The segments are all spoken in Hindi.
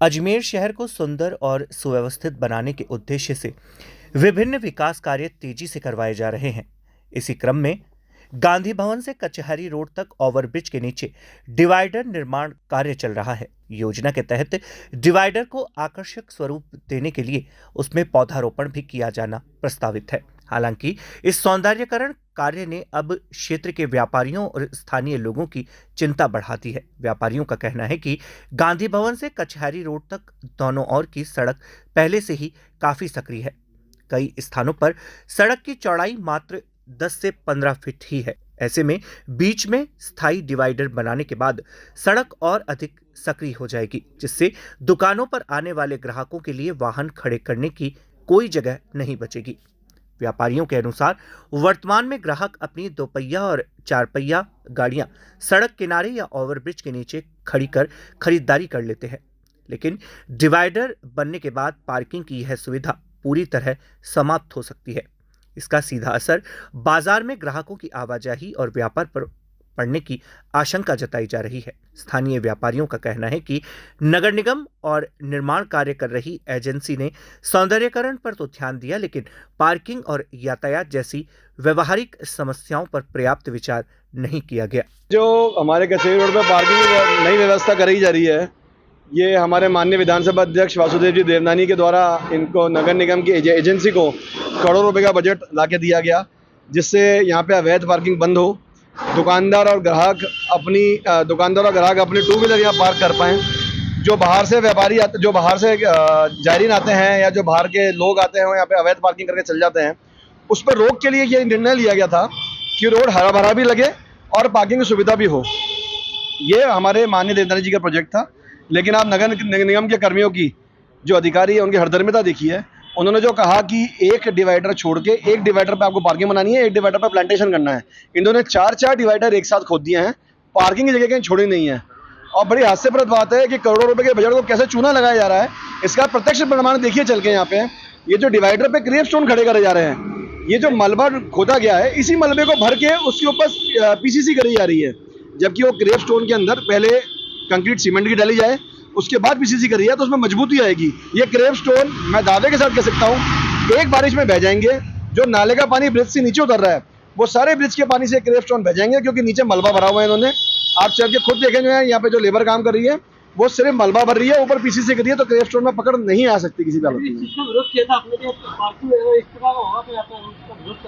अजमेर शहर को सुंदर और सुव्यवस्थित बनाने के उद्देश्य से विभिन्न विकास कार्य तेजी से करवाए जा रहे हैं। इसी क्रम में गांधी भवन से कचहरी रोड तक ओवरब्रिज के नीचे डिवाइडर निर्माण कार्य चल रहा है। योजना के तहत डिवाइडर को आकर्षक स्वरूप देने के लिए उसमें पौधारोपण भी किया जाना प्रस्तावित है। हालांकि इस सौंदर्यीकरण कार्य ने अब क्षेत्र के व्यापारियों और स्थानीय लोगों की चिंता बढ़ा दी है। व्यापारियों का कहना है कि गांधी भवन से कचहरी रोड तक दोनों ओर की सड़क पहले से ही काफी सक्रिय है। कई स्थानों पर सड़क की चौड़ाई मात्र 10 से 15 फीट ही है। ऐसे में बीच में स्थायी डिवाइडर बनाने के बाद सड़क और अधिक सक्रिय हो जाएगी, जिससे दुकानों पर आने वाले ग्राहकों के लिए वाहन खड़े करने की कोई जगह नहीं बचेगी। व्यापारियों के अनुसार वर्तमान में ग्राहक अपनी 2 पहिया और 4 पहिया गाड़ियां सड़क किनारे या ओवरब्रिज के नीचे खड़ी कर खरीदारी कर लेते हैं, लेकिन डिवाइडर बनने के बाद पार्किंग की यह सुविधा पूरी तरह समाप्त हो सकती है। इसका सीधा असर बाजार में ग्राहकों की आवाजाही और व्यापार पर पड़ने की आशंका जताई जा रही है। स्थानीय व्यापारियों का कहना है कि नगर निगम और निर्माण कार्य कर रही एजेंसी ने सौंदर्यीकरण पर तो ध्यान दिया, लेकिन पार्किंग और यातायात जैसी व्यवहारिक समस्याओं पर पर्याप्त विचार नहीं किया गया। जो हमारे कचहरी रोड पर पार्किंग की नई व्यवस्था कराई जा रही है, ये हमारे माननीय विधानसभा अध्यक्ष वासुदेव जी देवनानी के द्वारा इनको नगर निगम की एजेंसी को करोड़ों रुपए का बजट लाके दिया गया, जिससे यहाँ पे अवैध पार्किंग बंद हो, दुकानदार और ग्राहक अपने 2 व्हीलर यहाँ पार्क कर पाएँ। जो बाहर से व्यापारी आते, जो बाहर से जायरीन आते हैं या जो बाहर के लोग आते हैं यहाँ पे अवैध पार्किंग करके चल जाते हैं, उस पर रोक के लिए ये निर्णय लिया गया था कि रोड हरा भरा भी लगे और पार्किंग की सुविधा भी हो। ये हमारे माननीय देवनानी जी का प्रोजेक्ट था, लेकिन आप नगर निगम के कर्मियों की जो अधिकारी है उनकी हरदर्मिता देखी है। उन्होंने जो कहा कि एक डिवाइडर छोड़ के एक डिवाइडर पे आपको पार्किंग बनानी है, एक डिवाइडर पे प्लांटेशन करना है। इन्होंने 4-4 डिवाइडर एक साथ खोद दिए हैं, पार्किंग की जगह कहीं छोड़ी नहीं है। और बड़ी हास्यप्रद बात है कि करोड़ों रुपए के बजट को कैसे चूना लगाया जा रहा है, इसका प्रत्यक्ष प्रमाण देखिए चल के। यहाँ पे ये जो डिवाइडर पे क्रेप स्टोन खड़े करे जा रहे हैं, ये जो मलबा खोदा गया है, इसी मलबे को भर के उसके ऊपर पीसीसी करी जा रही है, जबकि वो क्रेप स्टोन के अंदर पहले कंक्रीट सीमेंट की डाली जाए, उसके बाद पीसीसी करी है तो उसमें मजबूती आएगी। ये क्रेप स्टोन मैं दावे के साथ कह सकता हूँ एक बारिश में बह जाएंगे। जो नाले का पानी ब्रिज से नीचे उतर रहा है, वो सारे ब्रिज के पानी से क्रेप स्टोन बह जाएंगे, क्योंकि नीचे मलबा भरा हुआ है। इन्होंने आप चल के खुद देखेंगे, यहाँ पे जो लेबर काम कर रही है वो सिर्फ मलबा भर रही है, ऊपर पीसीसी करी है, तो क्रेप स्टोन में पकड़ नहीं आ सकती किसी हालत में।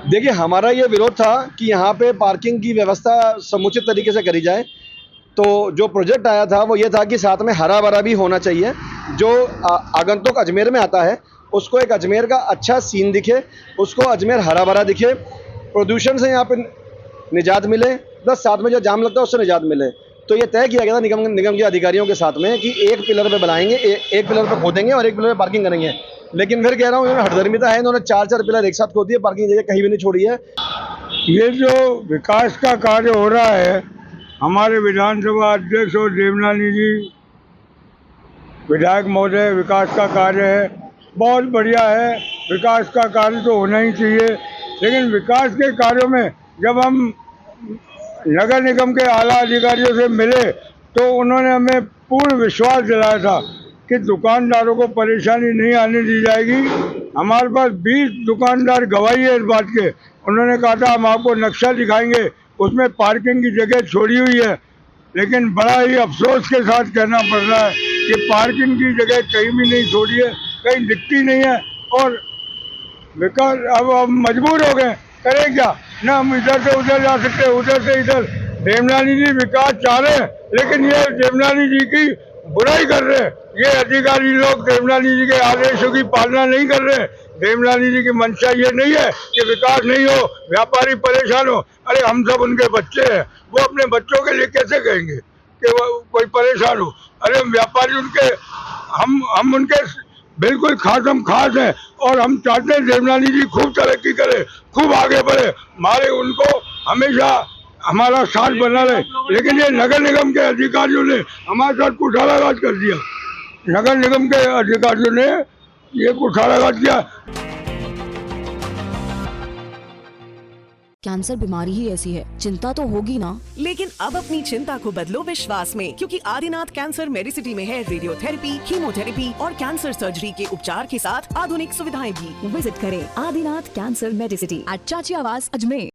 देखिए, हमारा ये विरोध था कि यहाँ पे पार्किंग की व्यवस्था समुचित तरीके से करी जाए। तो जो प्रोजेक्ट आया था वो ये था कि साथ में हरा भरा भी होना चाहिए। जो आगंतुक अजमेर में आता है उसको एक अजमेर का अच्छा सीन दिखे, उसको अजमेर हरा भरा दिखे, प्रदूषण से यहाँ पे निजात मिले, प्लस साथ में जो जाम लगता है उससे निजात मिले। तो ये तय किया गया था निगम के अधिकारियों के साथ में कि एक पिलर पे बनाएंगे, एक पिलर पे खोदेंगे और एक पिलर पे पार्किंग करेंगे। लेकिन फिर कह रहा हूँ इन्होंने हठधर्मिता है, इन्होंने 4-4 पिलर एक साथ खोद दिए, पार्किंग जगह कहीं भी नहीं छोड़ी है। ये जो विकास का कार्य हो रहा है, हमारे विधानसभा अध्यक्ष और देवनानी जी विधायक महोदय, विकास का कार्य है, बहुत बढ़िया है। विकास का कार्य तो होना ही चाहिए, लेकिन विकास के कार्यों में जब हम नगर निगम के आला अधिकारियों से मिले तो उन्होंने हमें पूर्ण विश्वास दिलाया था कि दुकानदारों को परेशानी नहीं आने दी जाएगी। हमारे पास 20 दुकानदार गवाही है इस बात के। उन्होंने कहा था हम आपको नक्शा दिखाएंगे, उसमें पार्किंग की जगह छोड़ी हुई है, लेकिन बड़ा ही अफसोस के साथ कहना पड़ रहा है कि पार्किंग की जगह कहीं भी नहीं छोड़ी है, कहीं दिखती नहीं है। और विकास अब हम मजबूर हो गए, करें क्या? ना हम इधर से उधर जा सकते, उधर से इधर। देवनानी जी विकास चाह रहे हैं, लेकिन ये देवनानी जी की बुराई कर रहे हैं। ये अधिकारी लोग देवनानी जी के आदेशों की पालना नहीं कर रहे। देवनानी जी की मंशा ये नहीं है कि विकास नहीं हो, व्यापारी परेशान हो। अरे हम सब उनके बच्चे हैं, वो अपने बच्चों के लिए कैसे कहेंगे कि वो कोई परेशान हो? अरे व्यापारी उनके, हम उनके बिल्कुल खास हैं, और हम चाहते हैं देवनानी जी खूब तरक्की करे, खूब आगे बढ़े, हमारे उनको हमेशा हमारा साथ बना रहे। लेकिन ये नगर निगम के अधिकारियों ने हमारे साथ कुठाराघात कर दिया। नगर निगम के अधिकारियों ने ये कुठाराघात किया। कैंसर बीमारी ही ऐसी है, चिंता तो होगी ना। लेकिन अब अपनी चिंता को बदलो विश्वास में, क्योंकि आदिनाथ कैंसर मेडिसिटी में है रेडियोथेरेपी, कीमोथेरेपी और कैंसर सर्जरी के उपचार के साथ आधुनिक सुविधाएं भी। विजिट करें आदिनाथ कैंसर मेडिसिटी एट चाची आवास अजमेर।